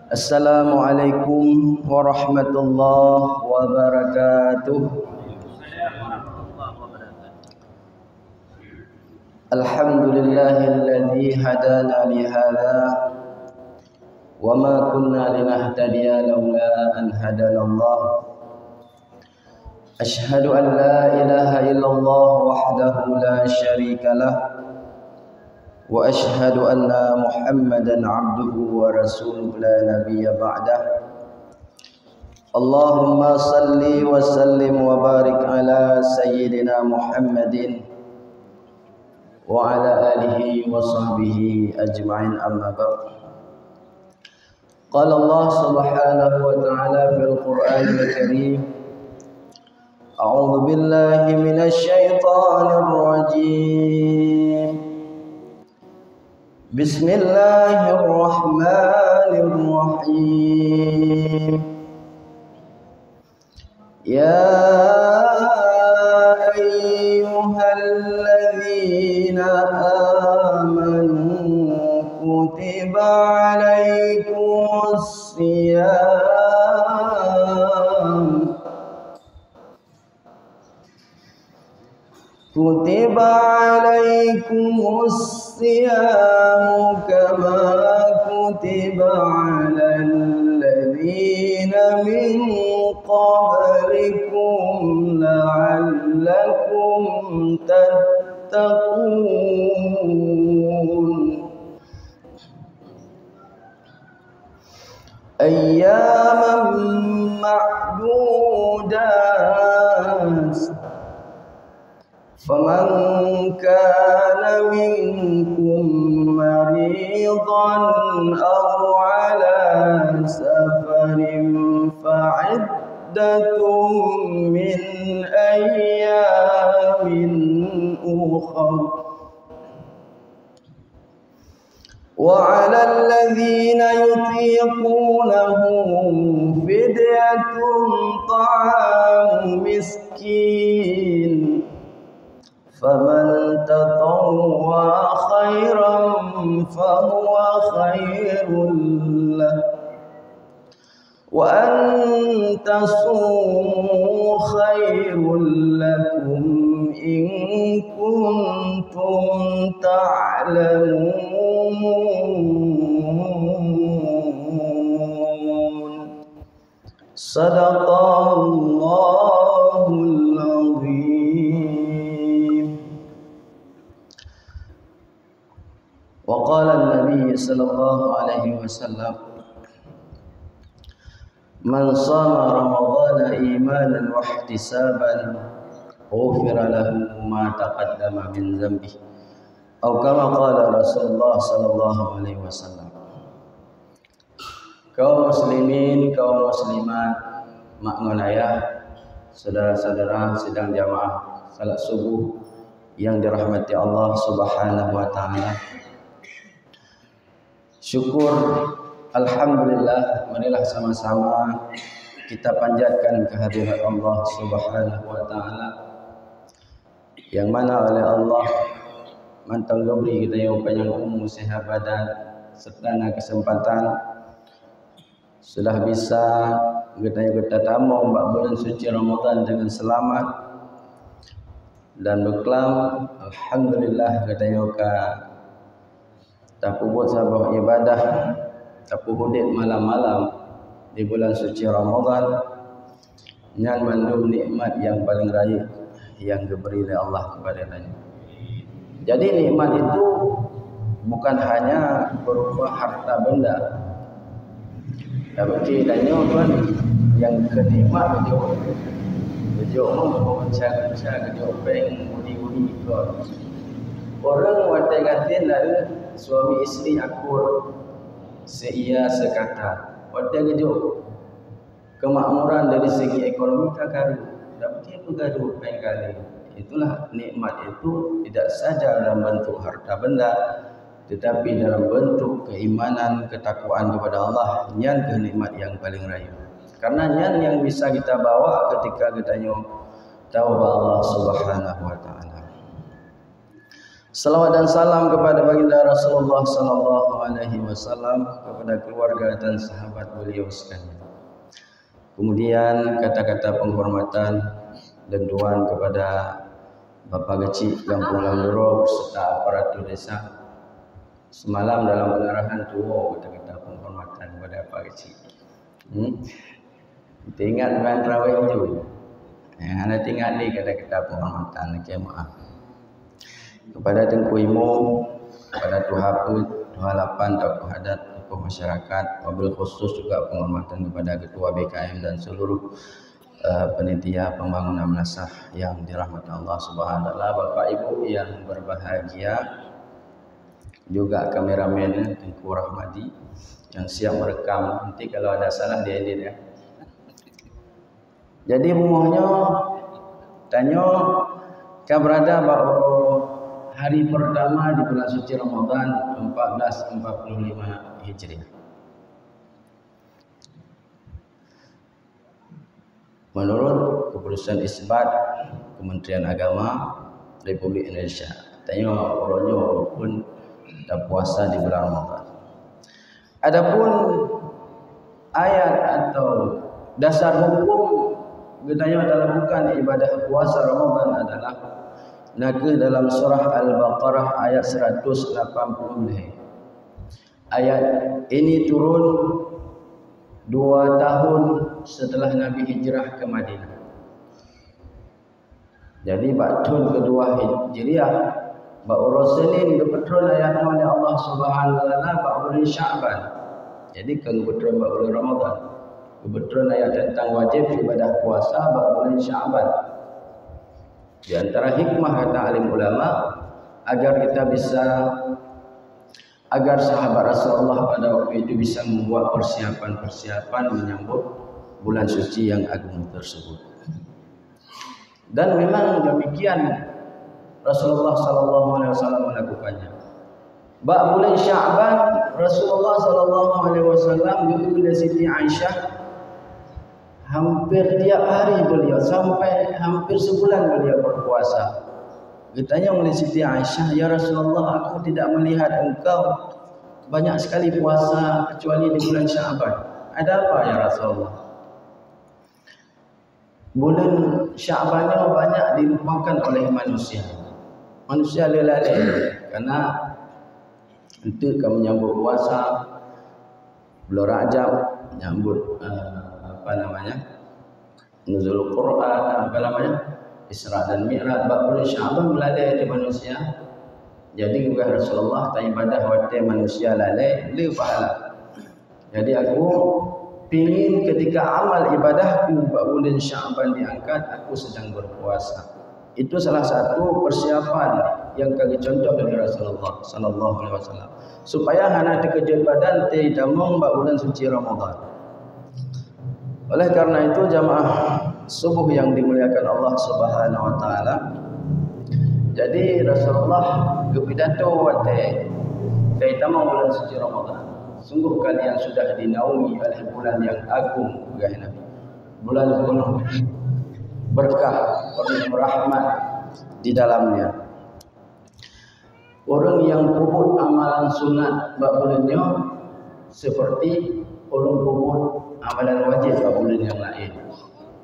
Assalamualaikum warahmatullahi wabarakatuh. Alhamdulillahilladzi hadana li hadza wa ma kunna linahtadiya laula an hadanallah. Ashhadu an la ilaha illallah wahdahu la syarika lah wa ashhadu anna Muhammadan abduhu wa rasuluhu la nabiyya ba'dah. Allahumma salli wa sallim wa barik ala sayyidina Muhammadin wa ala alihi wa sahbihi ajma'in, amma ba'd. Qala Allah subhanahu wa ta'ala fil Qur'anil Karim, a'udzu billahi minasy syaithanir rajim. Bismillahirrahmanirrahim. Ya ayyuhalladzina amanu kutiba alaikumus siyam kutiba alaikumus siyamu kama kutiba alal ladzina min qablikum la'allakum tattaqun. Ayyaman ma'dudat. Faman kana minkum maridan aw ala safarin fa'iddatun min ayyamin ukhra wa 'alal ladzina yutiqunahu fidyatun ta'amu miskin faman tatawwa khairan fahuwa khairul lah wa an tasumu khairul lakum in kuntum ta'lamun. Sadaqallahul azim. Wa qala an-nabiy sallallahu alaihi wasallam, man shama ramadhana imanan wa ihtisaban ghufira lahu ma taqaddama min dhanbihi, atau kama qala Rasulullah sallallahu alaihi wasallam. Kaum muslimin, kaum muslimat, makmun ayah, saudara-saudara sidang jamaah salat subuh yang dirahmati Allah subhanahu wa ta'ala. Syukur, alhamdulillah, marilah sama-sama kita panjatkan kehadirat Allah subhanahu wa ta'ala, yang mana oleh Allah mantang beri kita yang panjang umur, sehat badan serta kesempatan sudah bisa kita tamu bulan suci Ramadan dengan selamat dan beklam. Alhamdulillah kita yoka buat sabah ibadah hudit malam-malam di bulan suci Ramadan, nyan mandum nikmat yang paling raya yang diberi oleh Allah kepadanya. Jadi nikmat itu bukan hanya berupa harta benda, tapi danyo tuan yang kenikmat bejo mencaga bejo peng budi ko. Orang watai gantin lalu suami istri akur seia sekata. Watai bejo kemakmuran dari segi ekonomi kagaduh, tapi gaduh peng kali. Itulah nikmat itu tidak saja dalam bentuk harta benda, tetapi dalam bentuk keimanan, ketakwaan kepada Allah. Nyan kenikmat yang paling raya. Karena nyan yang bisa kita bawa ketika kita tahu Allah subhanahu wa ta'ala. Salawat dan salam kepada baginda Rasulullah sallallahu alaihi wasallam, kepada keluarga dan sahabat beliau sekalian. Kemudian kata-kata penghormatan dan doa kepada Bapak Kecil Kampung Lamdoro beserta aparatur desa. Semalam dalam pengarahan tuo kata-kata penghormatan kepada Bapak Kecil. Kita ingat bulan Tarawih itu. Anda ingat ni kata-kata penghormatan. Okay, maaf. Kepada Tengku Imo, kepada Tuhapu, Tuhalapan, Tokoh Adat, Tokoh Masyarakat, wabil khusus juga penghormatan kepada Ketua BKM dan seluruh panitia pembangunan madrasah yang dirahmati Allah Subhanahu wa taala, Bapak Ibu yang berbahagia, juga kameramen Tengku Rahmadi yang siap merekam. Nanti kalau ada salah diedit ya. Jadi rumahnya tanya kau berada bahawa hari pertama di bulan suci Ramadan 1445 Hijriah. Menurut keputusan isbat Kementerian Agama Republik Indonesia, tanya orangnya pun tak puasa di bulan Ramadan. Adapun ayat atau dasar hukum katanya adalah bukan ibadah puasa Ramadan adalah naga dalam surah Al-Baqarah ayat 180. Ayat ini turun 2 tahun setelah Nabi hijrah ke Madinah. Jadi tahun kedua Hijriah, Rasulin kebetulan ayat oleh Allah Subhanahu wa taala bulan Sya'ban. Jadi kebetulan bulan Ramadan. Kebetulan ayat tentang wajib ibadah puasa bulan Sya'ban. Di antara hikmah kata alim ulama agar sahabat Rasulullah pada waktu itu bisa membuat persiapan menyambut bulan suci yang agung tersebut. Dan memang demikian Rasulullah sallallahu alaihi wasallam melakukannya. Bulan Sya'ban Rasulullah sallallahu alaihi wasallam juga Siti Aisyah hampir tiap hari beliau sampai hampir sebulan beliau berpuasa. Ditanya oleh Siti Aisyah, "Ya Rasulullah, aku tidak melihat engkau banyak sekali puasa kecuali di bulan Sya'ban. Ada apa ya Rasulullah?" Bulan Sya'bannya banyak dilupakan oleh manusia. Manusia lalai karena untuk kamu menyambut puasa bulan Rajab, menyambut nuzul Quran, Isra dan Mi'raj, bulan Sya'ban lalai di manusia. Jadi juga Rasulullah tak ibadah waktu manusia lalai beli pahala. Jadi aku pingin ketika amal ibadahku bulan Sya'ban diangkat, aku sedang berpuasa. Itu salah satu persiapan yang kami contoh dari Rasulullah sallallahu alaihi wasallam supaya hana terkejut badan ti damong bulan suci Ramadan. Oleh karena itu jamaah subuh yang dimuliakan Allah Subhanahu wa taala, jadi Rasulullah berpidato waktu damong bulan suci Ramadan. Sungguh kalian sudah dinaungi oleh bulan yang agung, Nabi. Bulan penuh berkah, penuh rahmat di dalamnya. Orang yang puput amalan sunat bulannya seperti orang puput amalan wajib bulan yang lain.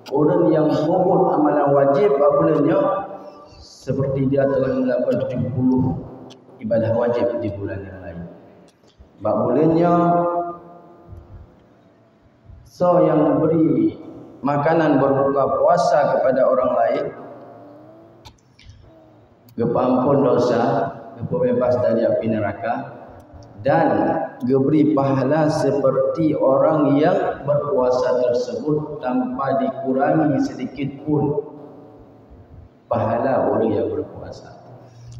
Orang yang puput amalan wajib bulannya seperti dia telah melakukan 70 ibadah wajib di bulan yang lain. Bulannya yang beri makanan berbuka puasa kepada orang lain, gepampun dosa, bebas dari api neraka, dan diberi pahala seperti orang yang berpuasa tersebut tanpa dikurangi sedikit pun pahala orang yang berpuasa.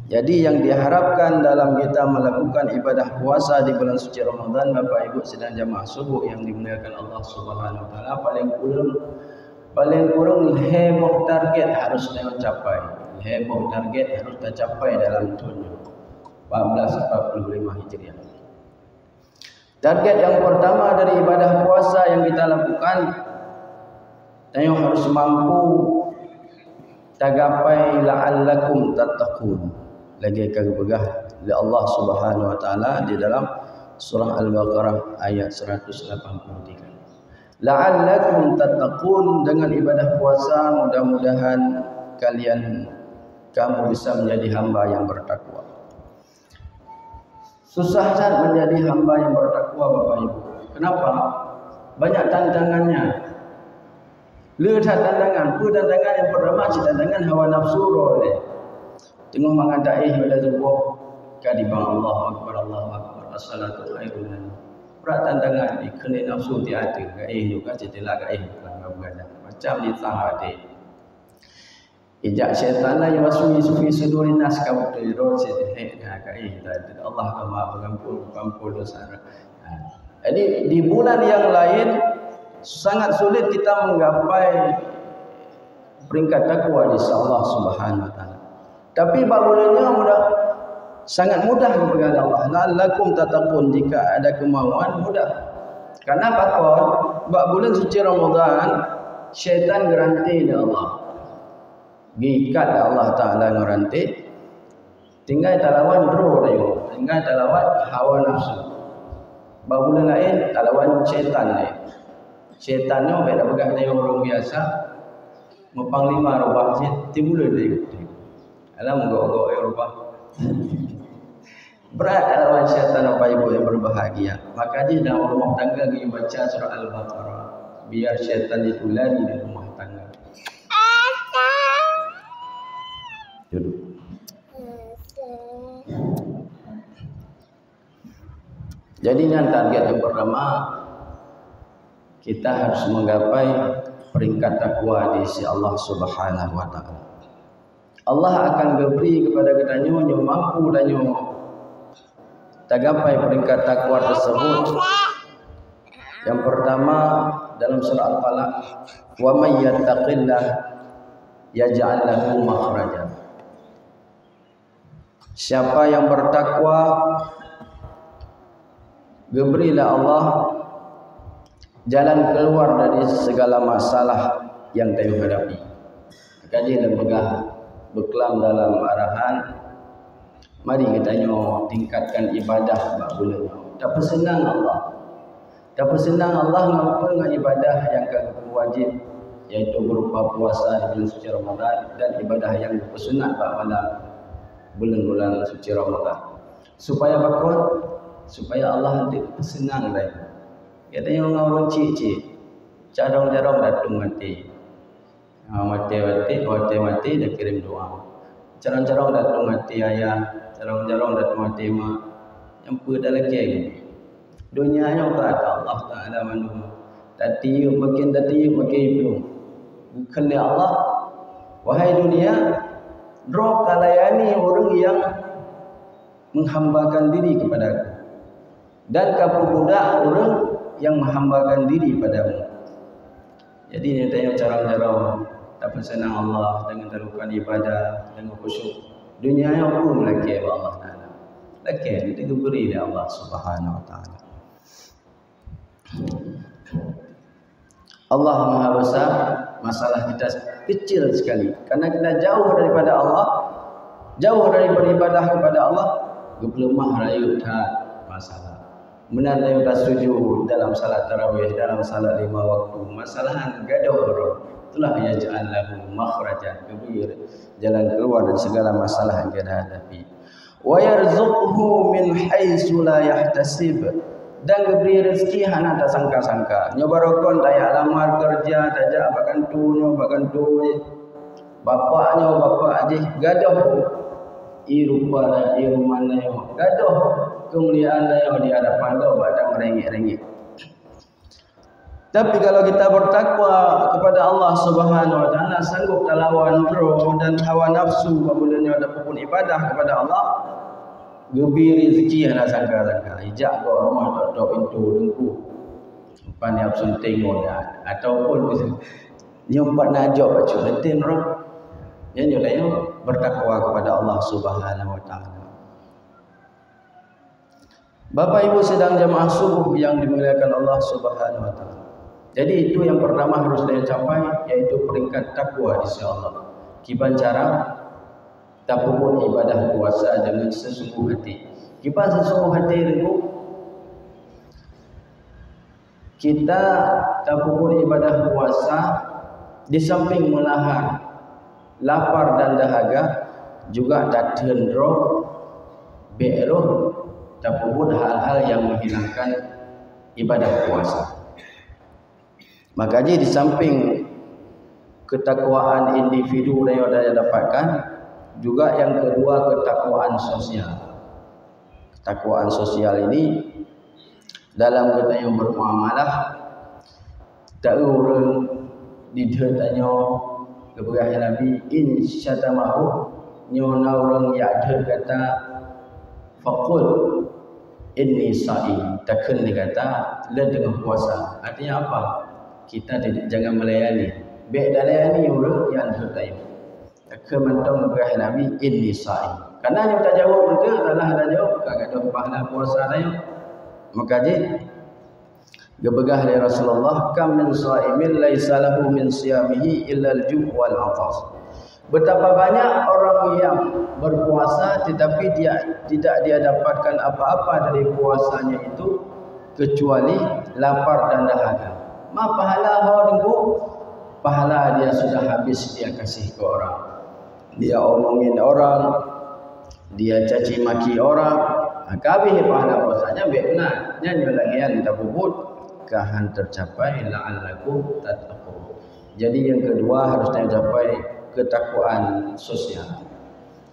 Jadi yang diharapkan dalam kita melakukan ibadah puasa di bulan suci Ramadan, Bapak Ibu sedang jamaah subuh yang dimuliakan Allah Subhanahu wa taala, paling kurang heboh target harus tercapai. Heboh target harus tercapai dalam tahun 1445 Hijriah. Target yang pertama dari ibadah puasa yang kita lakukan, kita harus mampu tagapai la'allakum tattaqun. lagi kagabagah oleh Allah Subhanahu wa taala di dalam surah Al-Baqarah ayat 183. La'allakum tattaqun, dengan ibadah puasa mudah-mudahan kamu bisa menjadi hamba yang bertakwa. Susah sangat menjadi hamba yang bertakwa Bapak Ibu. Kenapa? Banyak tantangannya. Lihat tantangan. Tantangan yang pertama tantangan hawa nafsu oleh. Tengok mengadai pada sebuah kadibang Allah Akbar as-salatu khairun min. Berat tantangan di kena nafsu di hati. Gai juga cetilah gai bukan macam di sahati. Ijak syaitan la yawaswi fi sudurin nas kabut ro sedih gai Allah Maha pengampun dosa. Jadi di bulan yang lain sangat sulit kita menggapai peringkat takwa di Allah Subhanahu wa taala. Tapi bulannya sangat mudah kepada Allah. La'allakum tattaqun, jika ada kemauan mudah. Karena bulan suci Ramadan syaitan garanti dari Allah. Gikat Allah Taala garanti. Tinggal talawan roh dia. Tinggal talawan hawa nafsu. Bulan lain talawan syaitan dia. Syaitan ni beda pegang dia orang biasa. Mepanglima rubah timbul dia. Alam gok-gok rubah. Berat lawan syaitan Bapak Ibu yang berbahagia. Maka dia dalam rumah tangga dia baca surah Al-Baqarah biar syaitan itu lari dari rumah tangga. Duduk. Jadi ini target yang pertama, kita harus menggapai peringkat takwa di sisi Allah Subhanahu wa taala. Allah akan beri kepada kita yang mampu dan yang tergapai peringkat takwa tersebut. Yang pertama dalam surah Al-Falaq, wa may yattaqillah yaj'al lahu makhraja. Siapa yang bertakwa, berilah Allah jalan keluar dari segala masalah yang dia hadapi. Kaji dan beklam dalam arahan, mari kita tingkatkan ibadah bulan. Tak senang Allah. Tak senang Allah mampu dengan ibadah yang wajib, yaitu berupa puasa di bulan suci Ramadan dan ibadah yang sunat pada bulan-bulan suci Ramadan. Supaya Allah nanti senang lagi. Katanya orang cik-cik, carong-carong datung mati. Mati dah kirim doa. Carong-carong datung mati ayah, carong-carong datung mati mak. Yang pada lagi. Dunia yang ada Allah Taala manu. Tadi makin itu. Bukan Allah. Wahai dunia, roh kalayani orang yang menghambakan diri kepadaku. Dan kamu budak orang yang menghambakan diri padamu. Jadi ini tanya cara-cara tak senang Allah dengan terlakukan ibadah dengan khusyuk. Dunia yang pun lagi Allah Taala. Lagi itu diberi oleh Allah Subhanahu wa taala. Allah Maha Besar, masalah kita kecil sekali. Karena kita jauh daripada Allah, jauh dari beribadah kepada Allah, gepelemah rayu tak masalah. Menandai tak sujud dalam salat tarawih, dalam salat 5 waktu, masalahan gaduh orang. Itulah yang ja'allahu makhrajan, kebir jalan keluar dari segala masalah yang kita hadapi. Wa yarzuqhu min haitsu la yahtasib, dan beri rezeki hana tak sangka-sangka. Nyobarokon tak lamar kerja, tajak bahkan duit. Bapaknya bapak aje gaduh. Irupana irumana gaduh kemuliaan yang di hadapan Allah badan merengek-rengek. Tapi kalau kita bertakwa kepada Allah Subhanahu wa taala, sanggup lawan roh dan hawa nafsu apabila ada pun ibadah kepada Allah, gebir rezeki yang sangka-sangka. Ijak ke rumah dok pintu dengku. Pan yang absen tengok ataupun nyumpat najak baca letin roh. Yang lain bertakwa kepada Allah Subhanahu wa taala. Bapak Ibu sedang jemaah subuh yang dimuliakan Allah Subhanahu wa taala. Jadi itu yang pertama harus saya capai, yaitu peringkat takwa di sisi Allah. Kiban cara tapubut ibadah puasa dengan sesungguh hati. Kipas sesungguh hati itu kita tapubut ibadah puasa di samping menahan lapar dan dahaga juga datang roh be'roh tapubut hal-hal yang menghilangkan ibadah puasa. Maka di samping ketakwaan individu yang daya dapatkan, juga yang kedua ketakwaan sosial. Ketakwaan sosial ini dalam kita yang bermuamalah, tak urang ditanya kepada Nabi insyatamahu nyona orang ya ada kata faqul inni sa'i, takkan dia kata le dengan puasa. Artinya apa? Kita jangan melayani. Baik dah layani orang yang tertayu. Kemantong berah Nabi inni sa'i. Karena dia tak jawab betul, salah dah jawab, kagak ada pahala puasa dah. Maka gebegah dari Rasulullah, kam min sa'imin laisa lahu min siyamihi illa al-ju' wal 'atas. Betapa banyak orang yang berpuasa tetapi tidak dia dapatkan apa-apa dari puasanya itu kecuali lapar dan dahaga. Ma pahala hanggu, pahala dia sudah habis dia kasih ke orang. Dia omongin orang, dia caci maki orang, habis pahala puasanya benar. Nyanyi lagian tabubut kahan tercapai la'allakum tattaqun. Jadi yang kedua harus tercapai ketakwaan sosial.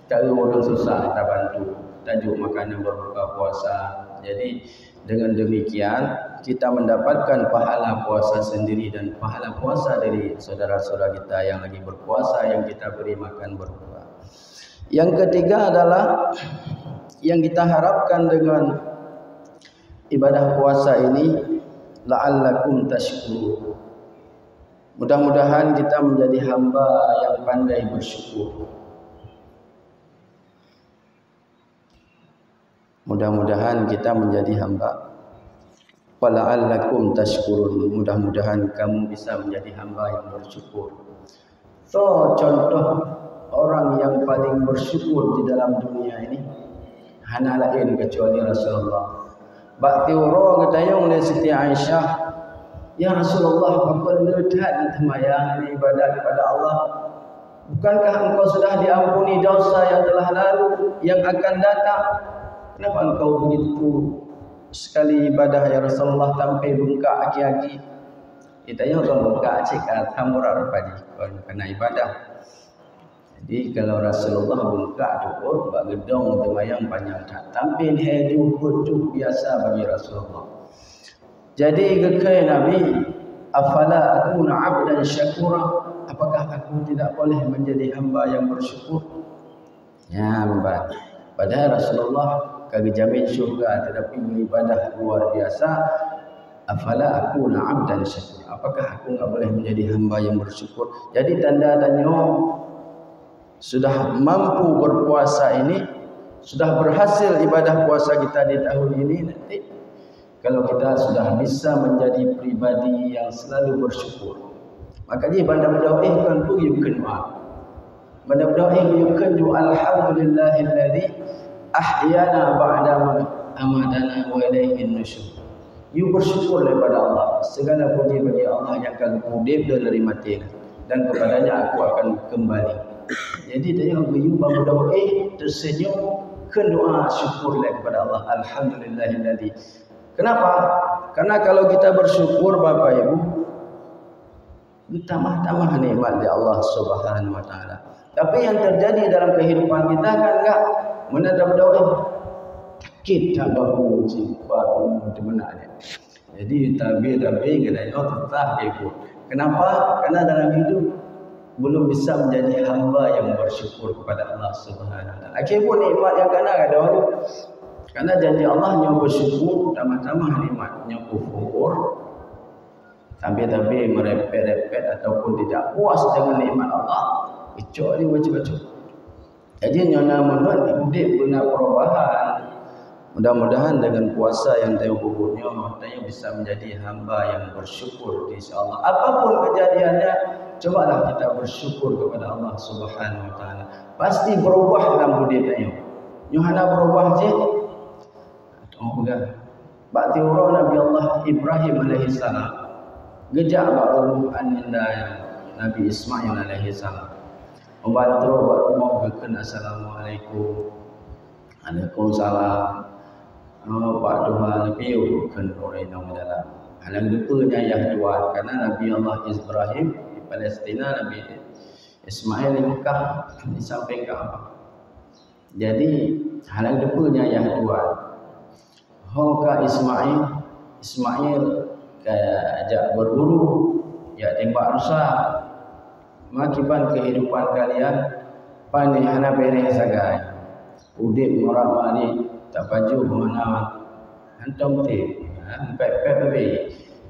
Kalau orang susah kita bantu, tajuk makanan berbuka puasa. Jadi dengan demikian kita mendapatkan pahala puasa sendiri dan pahala puasa dari saudara-saudara kita yang lagi berpuasa yang kita beri makan berbuka. Yang ketiga adalah yang kita harapkan dengan ibadah puasa ini la'allakum tashkurun. Mudah-mudahan kita menjadi hamba yang pandai bersyukur. Mudah-mudahan kita menjadi hamba. Wala'allakum tashkurun. Mudah-mudahan kamu bisa menjadi hamba yang bersyukur. So, contoh orang yang paling bersyukur di dalam dunia ini hana lain kecuali Rasulullah. Bakti orang ketayung oleh Siti Aisyah, ya Rasulullah, apa letak temayang ibadat kepada Allah? Bukankah engkau sudah diampuni dosa yang telah lalu, yang akan datang? Kenapa engkau begitu sekali ibadah ya Rasulullah sampai bengkak aki-aki? Ditanya kau bengkak cik tamurar padi kena ibadah. Jadi kalau Rasulullah bengkak tu bak gedong temayang panjang tak tampil hidup betul biasa bagi Rasulullah. Jadi kekai Nabi, afala akuna 'abdan syakura? Apakah aku tidak boleh menjadi hamba yang bersyukur? Ya, padahal Rasulullah kagak jamin syurga tetapi beribadah luar biasa. Afala akuna 'abdan syakura? Apakah aku enggak boleh menjadi hamba yang bersyukur? Jadi tanda tanya sudah mampu berpuasa ini, sudah berhasil ibadah puasa kita di tahun ini nanti. Kalau kita sudah bisa menjadi pribadi yang selalu bersyukur, maka dia bandar-bandar kan tu yukan doa. Bandar-bandar yukan doa alhamdulillahilladzi ahyana ba'da ma amadana wa ilaihi nusyur. You bersyukur kepada Allah. Segala puji bagi Allah yang akan hidup dari mati dan kepadanya aku akan kembali. Jadi dia yang you bandar-bandar tersenyum kan doa syukur kepada Allah alhamdulillahilladzi. Kenapa? Karena kalau kita bersyukur Bapak Ibu, bertambah-tambah nikmat dari Allah Subhanahu wa taala. Tapi yang terjadi dalam kehidupan kita kan enggak menadab-doa sakit tak bahu bahu macam mana dia. Jadi tabi-tabi kena tetap ikut. Kenapa? Karena dalam hidup belum bisa menjadi hamba yang bersyukur kepada Allah Subhanahu wa taala. Akhirnya nikmat yang kena ada orang. Karena janji Allah yang bersyukur tambah-tambah nikmatnya kufur, tapi merepet-repet ataupun tidak puas dengan nikmat Allah, kecuali macam-macam. Jadi nyona menurut hidup guna perubahan, Mudah-mudahan dengan puasa yang tayo bubutnya, tayo bisa menjadi hamba yang bersyukur di sisi Allah. Apapun kejadiannya, cobalah kita bersyukur kepada Allah Subhanahu wa taala. Pasti berubah dalam budi tayo. Yohana berubah je. Oh enggak. Bakti orang Nabi Allah Ibrahim alaihi salam. Gejak ba'uluh aninda Nabi Ismail alaihi salam. Membantu buat mau bikin assalamualaikum. Waalaikumsalam. Pak Tuhan Nabi bukan orang yang dalam halang dupanya yang Tuhan karena Nabi Allah Ibrahim di Palestina, Nabi Ismail di Mekah di samping Kaabah. Jadi halang dupanya yang Tuhan. Hoka Ismail kayak ajak berburu, ya tembak rusak. Makiban kehidupan kalian panih hana bereh sagai. Udip morak mari tak baju mana hantam ti pep.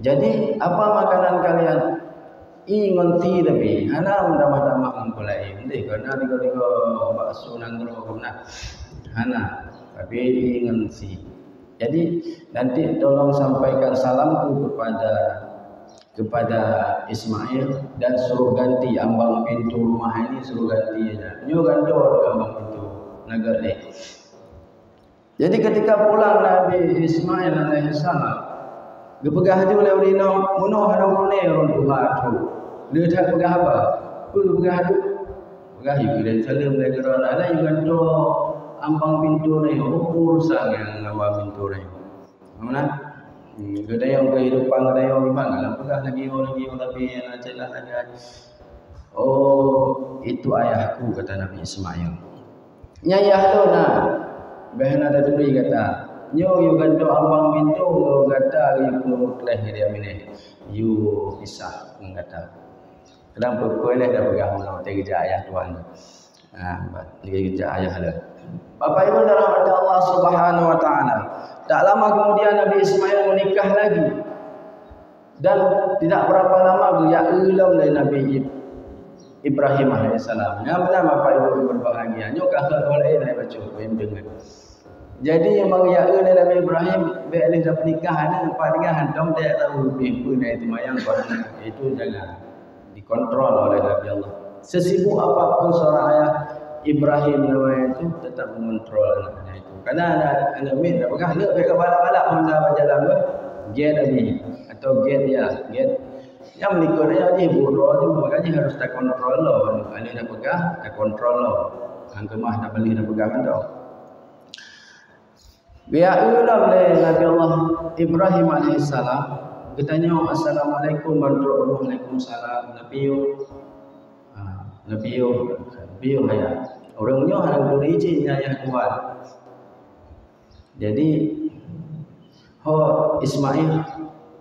Jadi apa makanan kalian ngonti tapi hana mendamah-damah mempulai ndi karena digo bakso nanggro kena hana tapi ngonti. Jadi nanti tolong sampaikan salamku kepada Ismail dan suruh ganti ambang pintu rumah ini, suruh ganti aja. Nyo ganto ambang pintu naga ni. Jadi ketika pulang Nabi Ismail alaihi salam, gepegah je oleh urino, muno hanong rone orang tua tu. Dia tak pegah apa? Pegah tu. Pegah hikiran salam negara ada yang ganto ambang pintu ni, ukur sang yang ambang pintu ni. Mana? Gede yang kehidupan gede yang memang dalam pegah lagi tapi yang celah lagi. Oh, itu ayahku kata Nabi Ismail. Nyayah tu nak. Bahan ada turi kata, nyo ganto ambang pintu kata you kleh dia mine. You pisah kata. Kenapa kau leh dah pegang nak kerja ayah tuan. Kerja ayah lah. Bapak Ibu dalam hati Allah Subhanahu wa taala. Tak lama kemudian Nabi Ismail menikah lagi. Dan tidak berapa lama dia ulam dari Nabi Ibrahim alaihissalam. Yang benar Bapak Ibu berbahagia. Nyo kakak oleh ini baca yang dengar. Jadi yang mengiyakan Nabi Ibrahim bila dah pernikahan apa dengan hantam dia tahu lebih pun itu mayang bahan itu jangan dikontrol oleh Nabi Allah. Sesibuk apapun seorang ayah Ibrahim namanya itu tetap mengontrol anaknya itu. Karena anak min dah pegang lek ke balak-balak mula berjalan ke gate tadi atau gate yang menikah dia je bodoh tu makanya harus tak kontrol lo. Ani nak pegang tak kontrol lo. Hang kemah nak beli nak pegang tau. Biar ulam le Nabi Allah Ibrahim alaihissalam katanya assalamualaikum warahmatullahi wabarakatuh Nabi yo haya orangnya harang duri je nyayah kuat. Jadi ho Ismail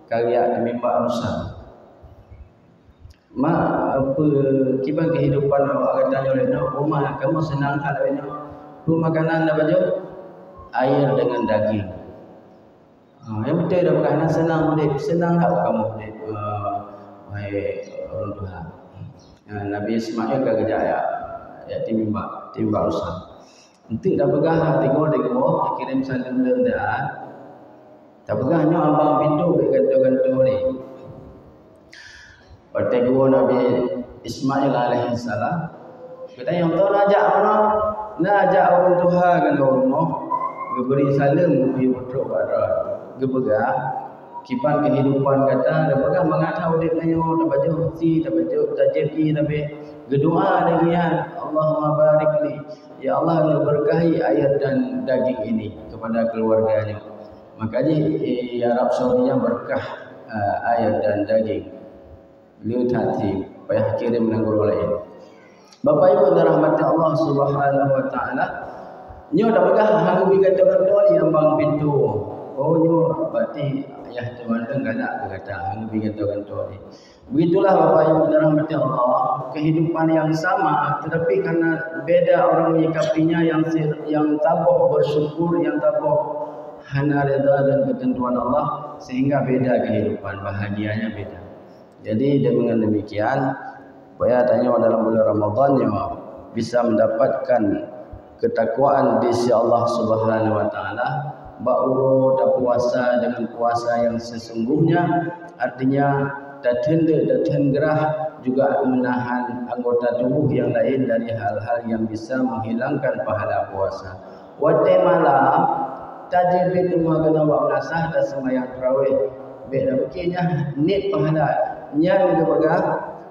karya mimba Musa apa kiban kehidupan awak katanya le rumah kamu senang hal ini rumah makanan apa je air dengan daging. Yang betul dah bukan senang mudik, senang tak kamu mudik. Wahai orang Tuhan. Nabi Ismail ke kerja ya timba usaha. Nanti dah pegang tengok kirim salam dah. Tak pegahnya ambang pintu ke gantung-gantung ni. Pada gua Nabi Ismail alaihi salam kita yang tahu najak orang Tuhan kan rumah beri salam beri putruk pada gepegang kipan kehidupan kata dah pegang mengatau dia layo dah baca hati dah baca tajib tapi berdoa dengan Allahumma barik li ya Allah berkahi ayat dan daging ini kepada keluarganya. Makanya Arab Saudi yang berkah ayat dan daging liut hati payah kirim nanggur lain. Bapak Ibu dirahmati Allah Subhanahu wa taala. Nyo dah pegang hang bi kata-kata ni ambang pintu. Oh nyo berarti ayah tuan enggak nak kata hang bi kata-kata ni. Begitulah Bapak Ibu dirahmati Allah, kehidupan yang sama tetapi karena beda orang menyikapinya yang tabah bersyukur, yang tabah hana reda dan ketentuan Allah sehingga beda kehidupan, bahagianya beda. Jadi dengan demikian supaya tanya dalam bulan Ramadan yang bisa mendapatkan ketakwaan di sisi Allah Subhanahu wa taala, Ba'uro dan puasa dengan puasa yang sesungguhnya, artinya datenda dan gerah juga menahan anggota tubuh yang lain dari hal-hal yang bisa menghilangkan pahala puasa. Wadai malam tajir bit rumah kena buat nasah dan semayang tarawih. Beda begini nit pahala nyan kebaga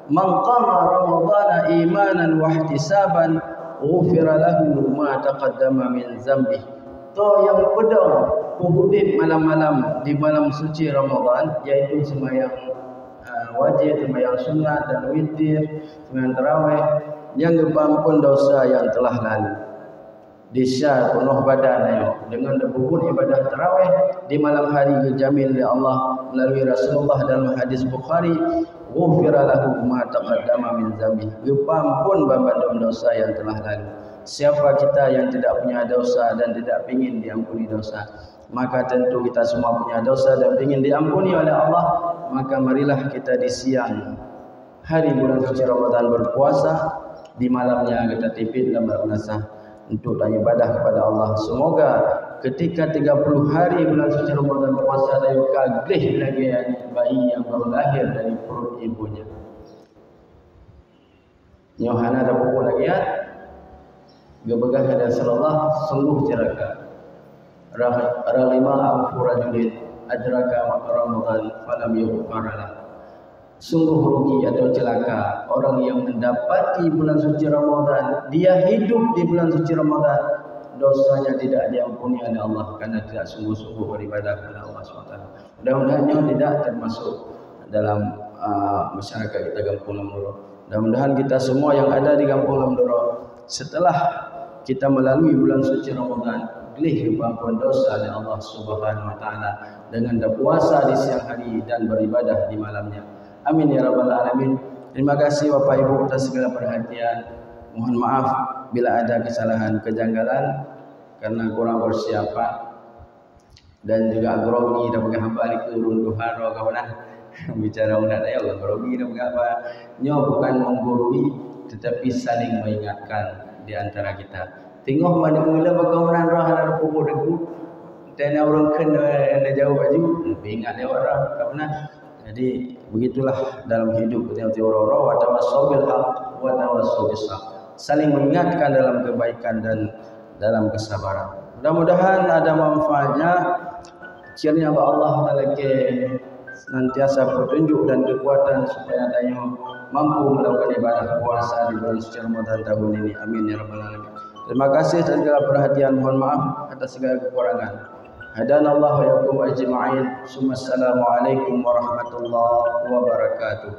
man qama ramadhana imanan wa ihtisaban ghufira lahu ma taqaddama min zambi. To yang pedang kuhudit malam-malam di malam suci Ramadan, yaitu sembahyang wajib, sembahyang sunat dan witir, sembahyang tarawih, yang ngepampun dosa yang telah lalu. Disya penuh badan ayo dengan berbuat ibadah tarawih di malam hari dijamin oleh Allah melalui Rasulullah dalam hadis Bukhari, ghufira lahu ma taqaddama min zambi. Ngepampun babadom dosa yang telah lalu. Siapa kita yang tidak punya dosa dan tidak ingin diampuni dosa, maka tentu kita semua punya dosa dan ingin diampuni oleh Allah. Maka marilah kita di siang hari bulan suci Ramadan berpuasa, di malamnya kita tipit dalam bernasah untuk ibadah kepada Allah. Semoga ketika 30 hari bulan suci Ramadan berpuasa dan kaglih lagi bayi yang baru lahir dari perut ibunya. Yohana ada pukul lagi ya. Gebegah dan sallallahu sungguh celaka. Ralima amfurajulin adraka Ramadan falam yughfarlah. Sungguh rugi atau celaka orang yang mendapati bulan suci Ramadan, dia hidup di bulan suci Ramadan, dosanya tidak diampuni oleh Allah karena tidak sungguh-sungguh beribadah kepada Allah SWT. Mudah-mudahan tidak termasuk dalam masyarakat kita Kampung Lamdoro. Mudah-mudahan kita semua yang ada di Kampung Lamdoro setelah kita melalui bulan suci Ramadan, gelih pengampunan dosa oleh Allah Subhanahu wa taala dengan berpuasa di siang hari dan beribadah di malamnya. Amin ya rabbal alamin. Terima kasih Bapak Ibu atas segala perhatian. Mohon maaf bila ada kesalahan, kejanggalan karena kurang persiapan dan juga grogi dan hamba itu runtuh haro kawan. Bicara unak saya grogi dan apa? Nyo bukan menggurui tetapi saling mengingatkan di antara kita. Tengok mana mula bagaimana roh ada pukul deku dan orang kena yang jauh baju ingat dia orang karena jadi begitulah dalam hidup kita orang-orang wa tawassaw bil haq wa tawassaw bis sabr, saling mengingatkan dalam kebaikan dan dalam kesabaran. Mudah-mudahan ada manfaatnya. Kiranya Allah Taala senantiasa petunjuk dan kekuatan supaya adanya mampu melakukan ibadah puasa di bulan suci Ramadan tahun ini. Amin ya rabbal alamin. Terima kasih atas segala perhatian. Mohon maaf atas segala kekurangan. Hadanallahu wa yakum ajma'in. Assalamualaikum warahmatullahi wabarakatuh.